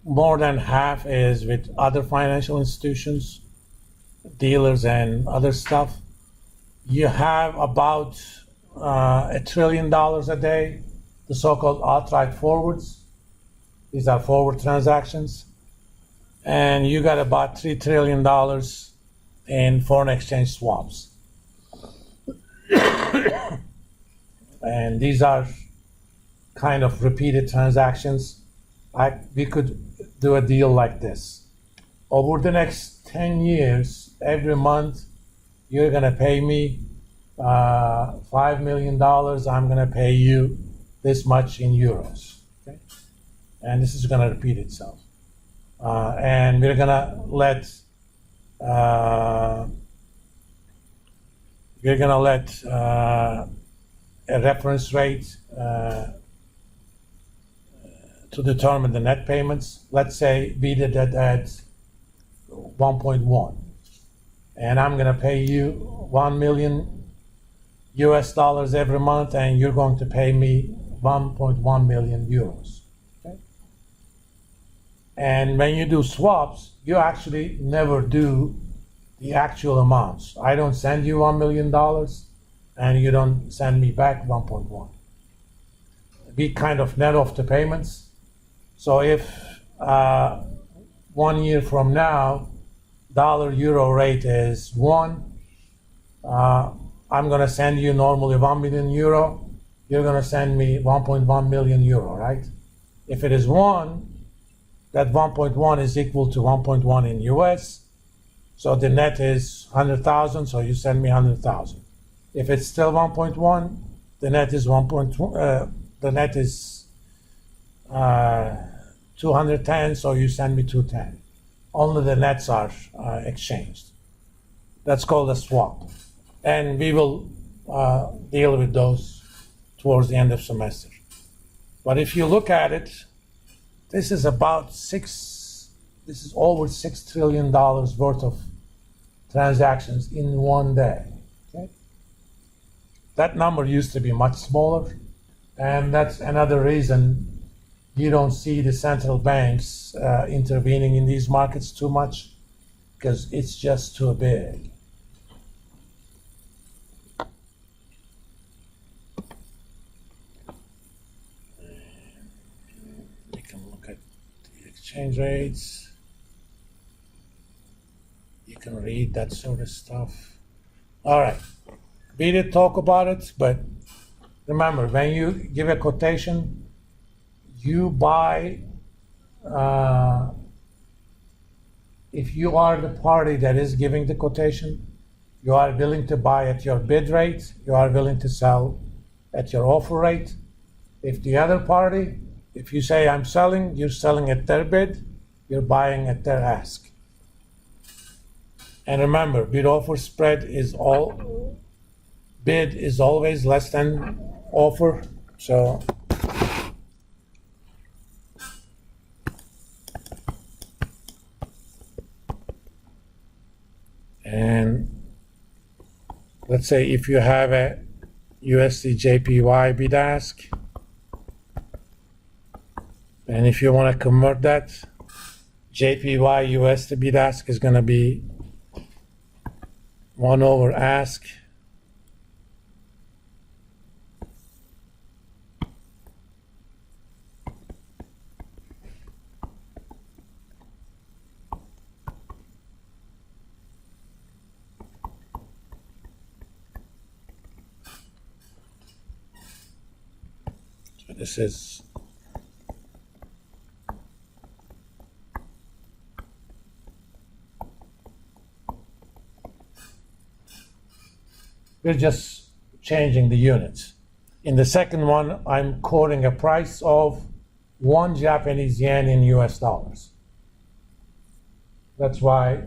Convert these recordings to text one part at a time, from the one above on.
more than half is with other financial institutions, dealers, and other stuff. You have about $1 trillion a day, the so-called outright forwards. These are forward transactions. And you got about $3 trillion in foreign exchange swaps. And these are kind of repeated transactions. We could do a deal like this. Over the next 10 years, every month, you're gonna pay me $5 million. I'm gonna pay you this much in euros. Okay? And this is gonna repeat itself. And we're gonna let a reference rate to determine the net payments. Let's say we did that at 1.1, and I'm gonna pay you 1 million US dollars every month, and you're going to pay me 1.1 million euros. Okay? And when you do swaps, you actually never do the actual amounts. I don't send you $1 million, and you don't send me back 1.1. We kind of net off the payments. So if 1 year from now, dollar-euro rate is 1, I'm going to send you normally 1 million euro. You're going to send me 1.1 million euro, right? If it is 1, that 1.1 is equal to 1.1 in US. So the net is 100,000, so you send me 100,000. If it's still 1.1, the net is 210, so you send me 210. Only the nets are exchanged. That's called a swap. And we will deal with those towards the end of semester. But if you look at it, this is over $6 trillion worth of transactions in one day. Okay? That number used to be much smaller, and that's another reason you don't see the central banks intervening in these markets too much, because it's just too big. You can look at the exchange rates. You can read that sort of stuff. All right, we did talk about it, but remember, when you give a quotation, you buy, if you are the party that is giving the quotation, you are willing to buy at your bid rate, you are willing to sell at your offer rate. If the other party, if you say I'm selling, you're selling at their bid, you're buying at their ask. And remember, bid-offer spread bid is always less than offer, so and let's say if you have a USD JPY bid ask, and if you want to convert that, JPY USD bid ask is going to be 1 over ask this is we're just changing the units. In the second one, I'm quoting a price of 1 Japanese yen in US dollars. That's why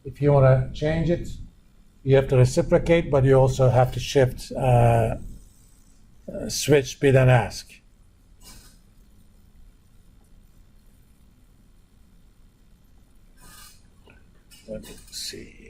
if you want to change it, you have to reciprocate, but you also have to shift switch bid and ask. Let me see.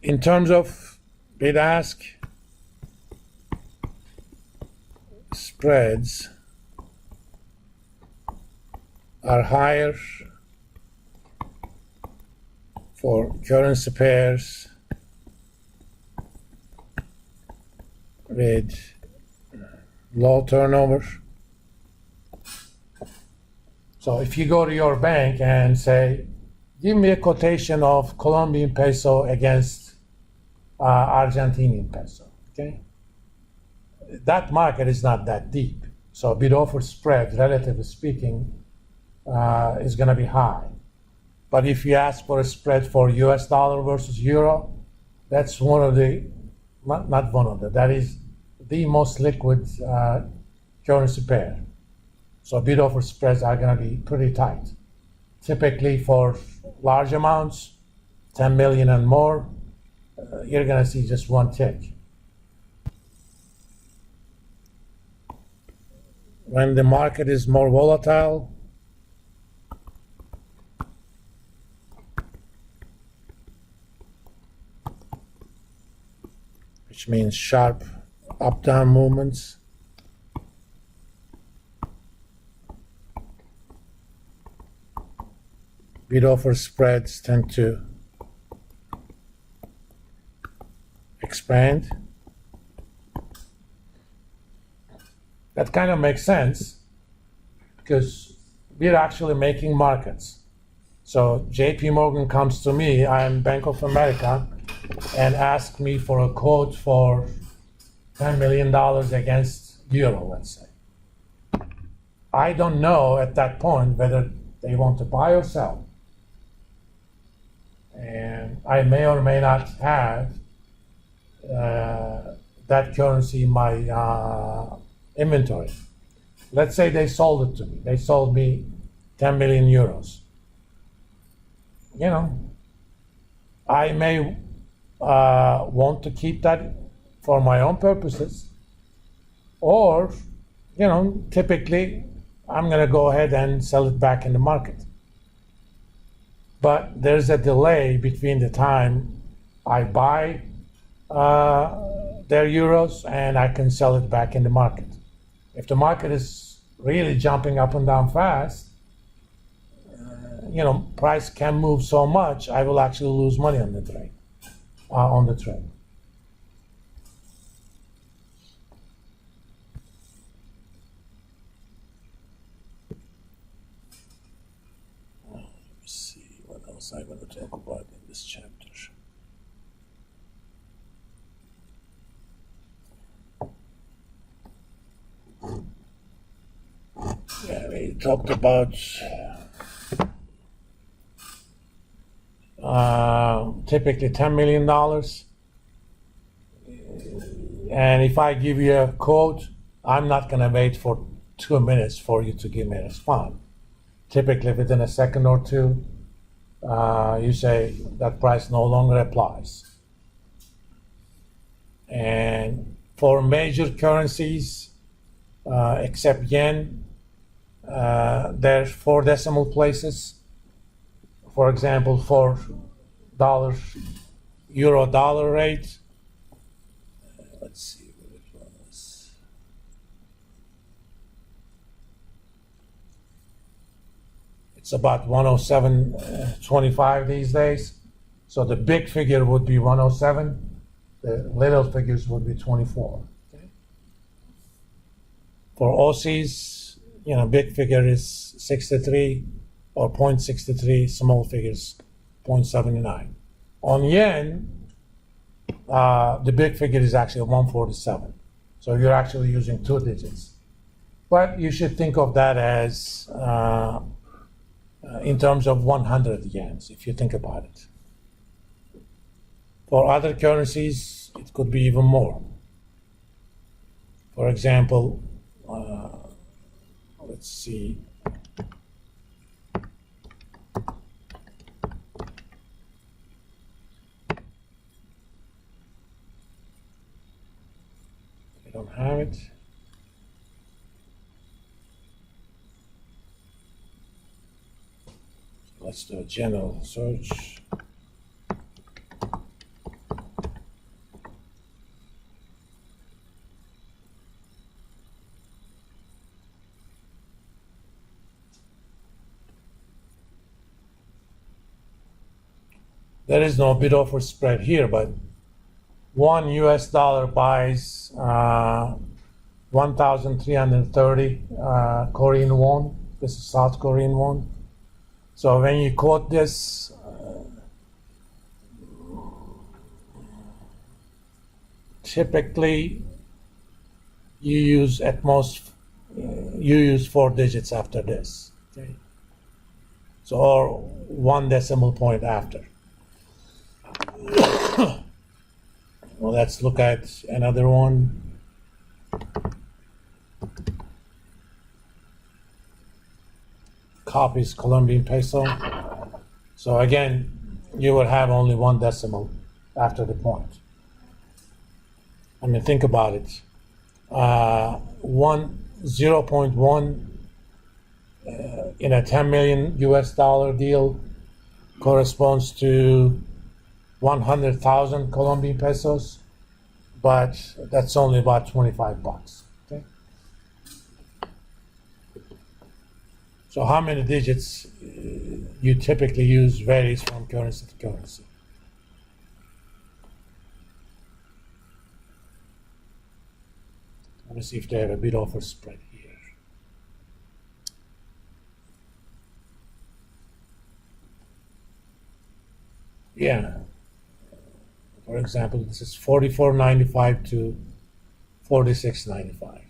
In terms of bid-ask spreads are higher for currency pairs with low turnover. So if you go to your bank and say, give me a quotation of Colombian peso against Argentinian peso, okay? That market is not that deep. So bid-offer spread, relatively speaking, is going to be high. But if you ask for a spread for US dollar versus euro, that's one of the, not one of the, that is the most liquid currency pair. So bid-offer spreads are going to be pretty tight. Typically for large amounts, 10 million and more, you're going to see just one tick. When the market is more volatile, which means sharp up-down movements, bid-offer spreads tend to expand. That kind of makes sense because we're actually making markets. So JP Morgan comes to me, I'm Bank of America, and asks me for a quote for $10 million against euro, let's say. I don't know at that point whether they want to buy or sell. And I may or may not have that currency in my inventory. Let's say they sold it to me. They sold me 10 million euros. You know, I may want to keep that for my own purposes, or, you know, typically I'm going to go ahead and sell it back in the market. But there's a delay between the time I buy their euros and I can sell it back in the market. If the market is really jumping up and down fast, you know, price can move so much, I will actually lose money on the trade. Let's see what else I'm going to talk about in this chapter. Yeah, we talked about typically $10 million. And if I give you a quote, I'm not going to wait for 2 minutes for you to give me a response. Typically within a second or two, you say that price no longer applies. And for major currencies, except yen, there's 4 decimal places. For example, for euro dollar rate, let's see what it was. It's about 107.25 these days. So the big figure would be 107. The little figures would be 24. Okay. For Aussies, you know, big figure is 63 or 0.63, small figures 0.79. On yen, the big figure is actually 147. So you're actually using 2 digits. But you should think of that as in terms of 100 yens, if you think about it. For other currencies, it could be even more. For example, let's see. I don't have it. Let's do a general search. there is no bid offer spread here, but one US dollar buys 1,330 Korean won. This is South Korean won. So when you quote this, typically you use at most you use 4 digits after this. Okay. So or 1 decimal point after. Well, let's look at another one. Copies Colombian peso. So again, you would have only 1 decimal after the point. I mean, think about it. 0.1 in a 10 million US dollar deal corresponds to 100,000 Colombian pesos, but that's only about 25 bucks. Okay. So how many digits you typically use varies from currency to currency. Let me see if they have a bid offer spread here. Yeah. For example, this is 44.95 to 46.95.